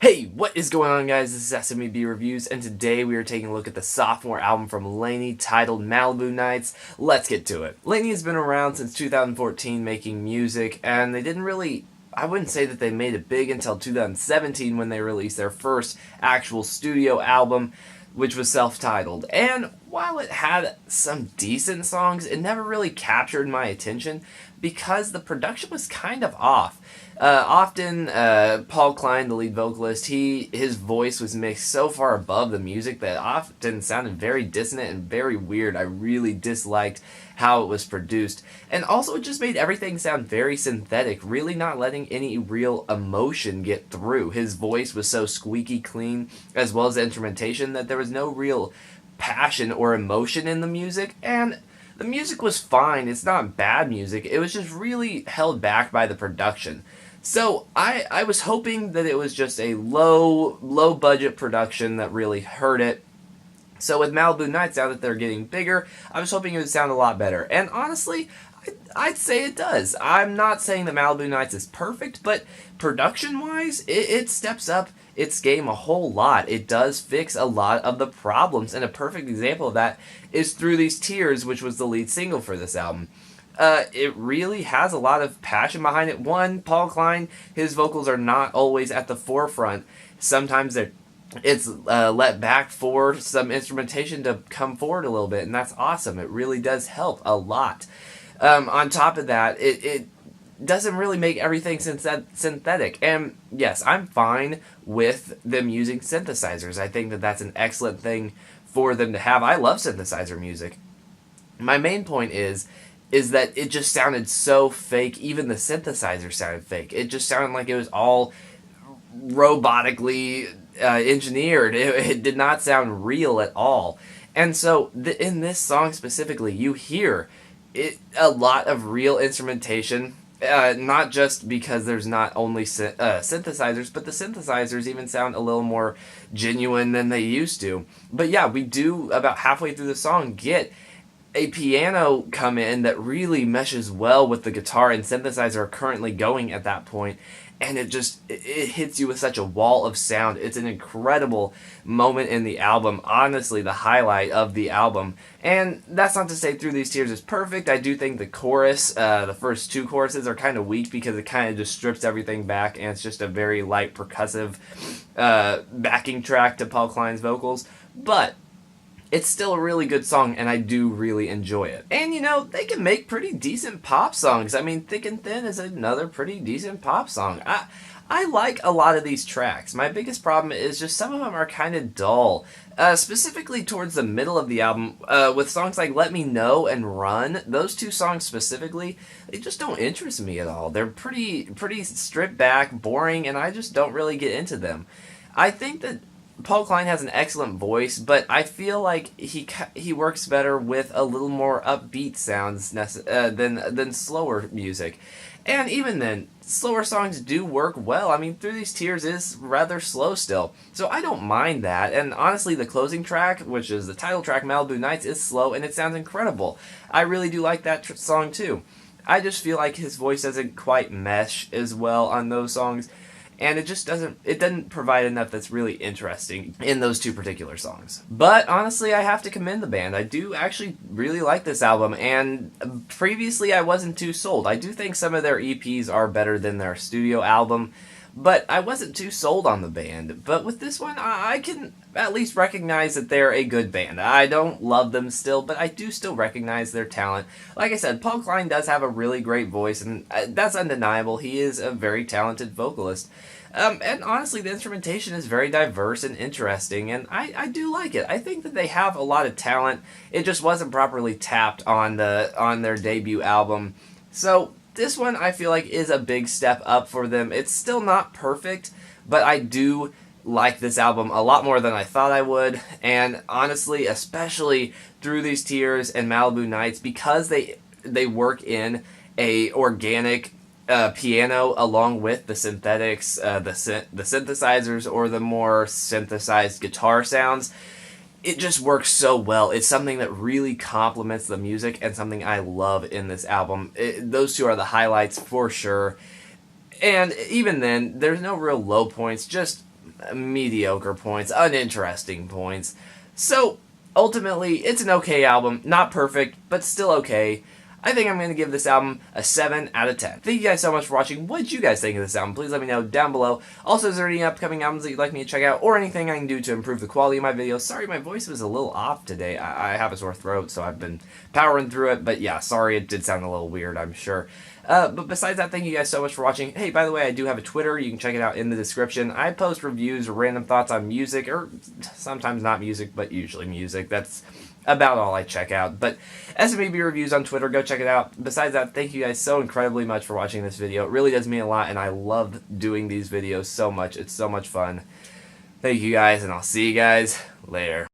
Hey, what is going on, guys? This is SMEB Reviews, and today we are taking a look at the sophomore album from LANY titled Malibu Nights. Let's get to it. LANY has been around since 2014 making music, and they didn't really, I wouldn't say that they made it big until 2017 when they released their first actual studio album, which was self-titled. And while it had some decent songs, it never really captured my attention because the production was kind of off. Often, Paul Klein, the lead vocalist, his voice was mixed so far above the music that often sounded very dissonant and very weird. I really disliked how it was produced. And also, it just made everything sound very synthetic, really not letting any real emotion get through. His voice was so squeaky clean, as well as the instrumentation, that there was no real passion or emotion in the music, and the music was fine. It's not bad music. It was just really held back by the production. So I was hoping that it was just a low budget production that really hurt it. So with Malibu Nights, now that they're getting bigger, I was hoping it would sound a lot better. And honestly, I'd say it does. I'm not saying that Malibu Nights is perfect, but production-wise, it steps up its game a whole lot. It does fix a lot of the problems, and a perfect example of that is Through These Tears, which was the lead single for this album. It really has a lot of passion behind it. One, Paul Klein, his vocals are not always at the forefront. Sometimes it's let back for some instrumentation to come forward a little bit, and that's awesome. It really does help a lot. On top of that, it doesn't really make everything synthetic. And yes, I'm fine with them using synthesizers. I think that that's an excellent thing for them to have. I love synthesizer music. My main point is that it just sounded so fake. Even the synthesizer sounded fake. It just sounded like it was all robotically engineered. It did not sound real at all. And so in this song specifically, you hear a lot of real instrumentation. Not just because there's not only synthesizers, but the synthesizers even sound a little more genuine than they used to. But yeah, we do, about halfway through the song, get a piano come in that really meshes well with the guitar and synthesizer are currently going at that point, and it hits you with such a wall of sound. It's an incredible moment in the album, honestly the highlight of the album. And that's not to say Through These Tears is perfect. I do think the chorus, the first two choruses, are kind of weak because it kind of just strips everything back, and it's just a very light percussive backing track to Paul Klein's vocals. But it's still a really good song, and I do really enjoy it. And, you know, they can make pretty decent pop songs. I mean, Thick and Thin is another pretty decent pop song. I like a lot of these tracks. My biggest problem is just some of them are kind of dull. Specifically towards the middle of the album, with songs like Let Me Know and Run. Those two songs specifically, they just don't interest me at all. They're pretty stripped back, boring, and I just don't really get into them. I think that Paul Klein has an excellent voice, but I feel like he works better with a little more upbeat sounds than slower music. And even then, slower songs do work well. I mean, Through These Tears is rather slow still, so I don't mind that. And honestly, the closing track, which is the title track, Malibu Nights, is slow, and it sounds incredible. I really do like that song too. I just feel like his voice doesn't quite mesh as well on those songs, and it doesn't provide enough that's really interesting in those two particular songs. But honestly, I have to commend the band. I do actually really like this album, and previously I wasn't too sold. I do think some of their EPs are better than their studio album, but I wasn't too sold on the band. But with this one, I can at least recognize that they're a good band. I don't love them still, but I do still recognize their talent. Like I said, Paul Klein does have a really great voice, and that's undeniable. He is a very talented vocalist. And honestly, the instrumentation is very diverse and interesting, and I do like it. I think that they have a lot of talent. It just wasn't properly tapped on their debut album. So this one, I feel like, is a big step up for them. It's still not perfect, but I do like this album a lot more than I thought I would. And honestly, especially Through These Tears and Malibu Nights, because they work in a organic piano along with the synthetics, the synthesizers, or the more synthesized guitar sounds, it just works so well. It's something that really complements the music, and something I love in this album. Those two are the highlights for sure. And even then, there's no real low points, just mediocre points, uninteresting points. So, ultimately, it's an okay album. Not perfect, but still okay. I think I'm going to give this album a 7 out of 10. Thank you guys so much for watching. What did you guys think of this album? Please let me know down below. Also, is there any upcoming albums that you'd like me to check out, or anything I can do to improve the quality of my videos? Sorry, my voice was a little off today. I have a sore throat, so I've been powering through it. But yeah, sorry, it did sound a little weird, I'm sure. But besides that, thank you guys so much for watching. Hey, by the way, I do have a Twitter. You can check it out in the description. I post reviews or random thoughts on music, or sometimes not music, but usually music. That's about all I check out. But SMAB reviews on Twitter, go check it out. Besides that, thank you guys so incredibly much for watching this video. It really does mean a lot, and I love doing these videos so much. It's so much fun. Thank you guys, and I'll see you guys later.